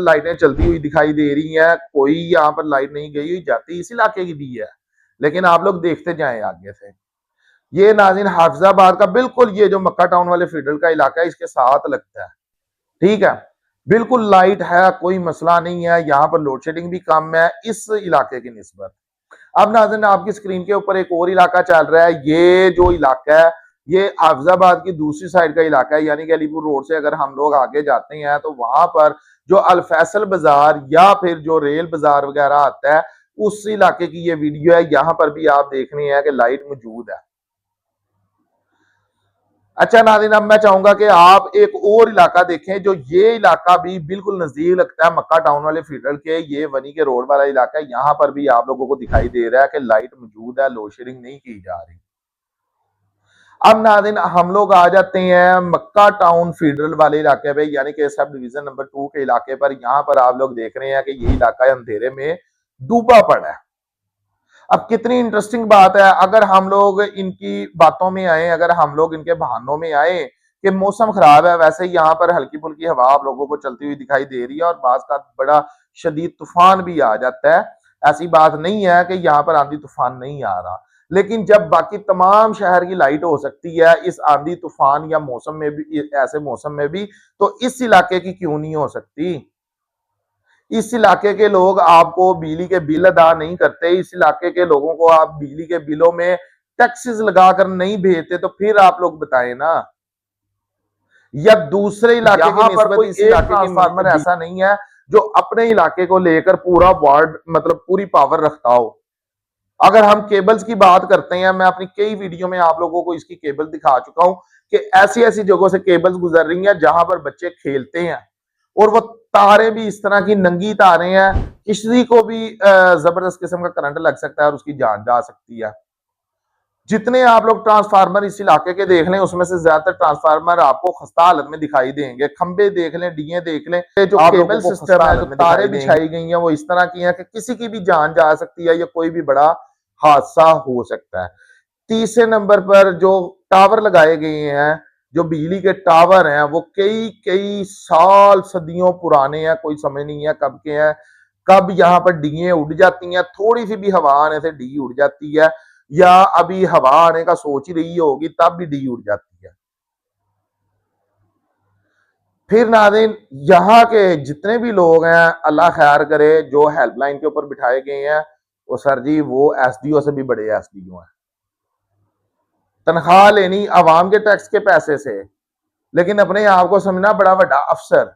लाइटें चलती हुई दिखाई दे रही हैं, कोई यहाँ पर लाइट नहीं गई हुई जाती, इस इलाके की भी है। लेकिन आप लोग देखते जाएं आगे से। ये नाज़रीन हाफिजाबाद का बिल्कुल ये जो मक्का टाउन वाले फीडर का इलाका है इसके साथ लगता है। ठीक है, बिल्कुल लाइट है, कोई मसला नहीं है, यहाँ पर लोड शेडिंग भी कम है इस इलाके की निस्बत। अब नाज़रीन आपकी स्क्रीन के ऊपर एक और इलाका चल रहा है। ये जो इलाका है ये हाफिजाबाद की दूसरी साइड का इलाका है, यानी कि अलीपुर रोड से अगर हम लोग आगे जाते हैं तो वहां पर जो अल फैसल बाजार या फिर जो रेल बाजार वगैरह आता है उस इलाके की ये वीडियो है। यहां पर भी आप देख रहे हैं कि लाइट मौजूद है। अच्छा नाज़रीन, अब मैं चाहूंगा कि आप एक और इलाका देखें, जो ये इलाका भी बिल्कुल नजदीक लगता है मक्का टाउन वाले फीडर के, ये वनी के रोड वाला इलाका है। यहाँ पर भी आप लोगों को दिखाई दे रहा है कि लाइट मौजूद है, लोड शेडिंग नहीं की जा रही। अब नाज़रीन हम लोग आ जाते हैं मक्का टाउन फीडरल वाले इलाके पे, यानी कि सब डिवीजन नंबर 2 के इलाके पर। यहाँ पर आप लोग देख रहे हैं कि ये इलाका अंधेरे में डूबा पड़ा है। अब कितनी इंटरेस्टिंग बात है, अगर हम लोग इनकी बातों में आए, अगर हम लोग इनके बहानों में आए कि मौसम खराब है, वैसे ही यहाँ पर हल्की फुल्की हवा आप लोगों को चलती हुई दिखाई दे रही है और बाज का बड़ा शदीद तूफान भी आ जाता है। ऐसी बात नहीं है कि यहाँ पर आंधी तूफान नहीं आ रहा, लेकिन जब बाकी तमाम शहर की लाइट हो सकती है इस आंधी तूफान या मौसम में भी, ऐसे मौसम में भी, तो इस इलाके की क्यों नहीं हो सकती। इस इलाके के लोग आपको बिजली के बिल अदा नहीं करते, इस इलाके के लोगों को आप बिजली के बिलों में टैक्सेस लगाकर नहीं भेजते, तो फिर आप लोग बताएं ना। या दूसरे इलाके की निस्बत कोई इस इलाके ट्रांसफार्मर ऐसा नहीं है जो अपने इलाके को लेकर पूरा वार्ड मतलब पूरी पावर रखता हो। अगर हम केबल्स की बात करते हैं, मैं अपनी कई वीडियो में आप लोगों को इसकी केबल दिखा चुका हूं कि ऐसी ऐसी जगहों से केबल्स गुजर रही हैं जहां पर बच्चे खेलते हैं और वो तारे भी इस तरह की नंगी तारे हैं, किसी को भी जबरदस्त किस्म का करंट लग सकता है और उसकी जान जा सकती है। जितने आप लोग ट्रांसफार्मर इस इलाके के देख लें उसमें से ज्यादातर ट्रांसफार्मर आपको खस्ता हालत में दिखाई देंगे। खंबे देख लें, डीए देख लें, जो केबल सिस्टम है, जो तारे बिछाई गई हैं वो इस तरह की हैं कि किसी की भी जान जा सकती है या कोई भी बड़ा हादसा हो सकता है। तीसरे नंबर पर जो टावर लगाए गए हैं, जो बिजली के टावर हैं, वो कई कई साल सदियों पुराने हैं, कोई समझ नहीं है कब के हैं। कब यहाँ पर डीए उड़ जाती हैं, थोड़ी सी भी हवा आने से डी उड़ जाती है, या अभी हवा आने का सोच ही रही होगी तब भी डी उड़ जाती है। फिर नाज़रीन यहाँ के जितने भी लोग हैं अल्लाह खैर करे, जो हेल्पलाइन के ऊपर बिठाए गए हैं, वो सर जी वो एसडीओ से भी बड़े एसडीओ हैं। तनख्वाह लेनी आवाम के टैक्स के पैसे से, लेकिन अपने आप को समझना बड़ा बड़ा अफसर।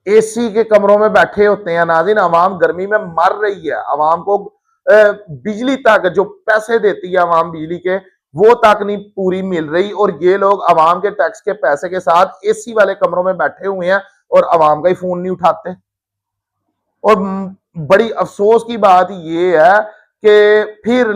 एसी के कमरों में बैठे होते हैं नाज़रीन, आवाम गर्मी में मर रही है, आवाम को बिजली तक जो पैसे देती है आवाम बिजली के, वो तक नहीं पूरी मिल रही, और ये लोग आवाम के टैक्स के पैसे के साथ एसी वाले कमरों में बैठे हुए हैं और आवाम का ही फोन नहीं उठाते। और बड़ी अफसोस की बात ये है कि फिर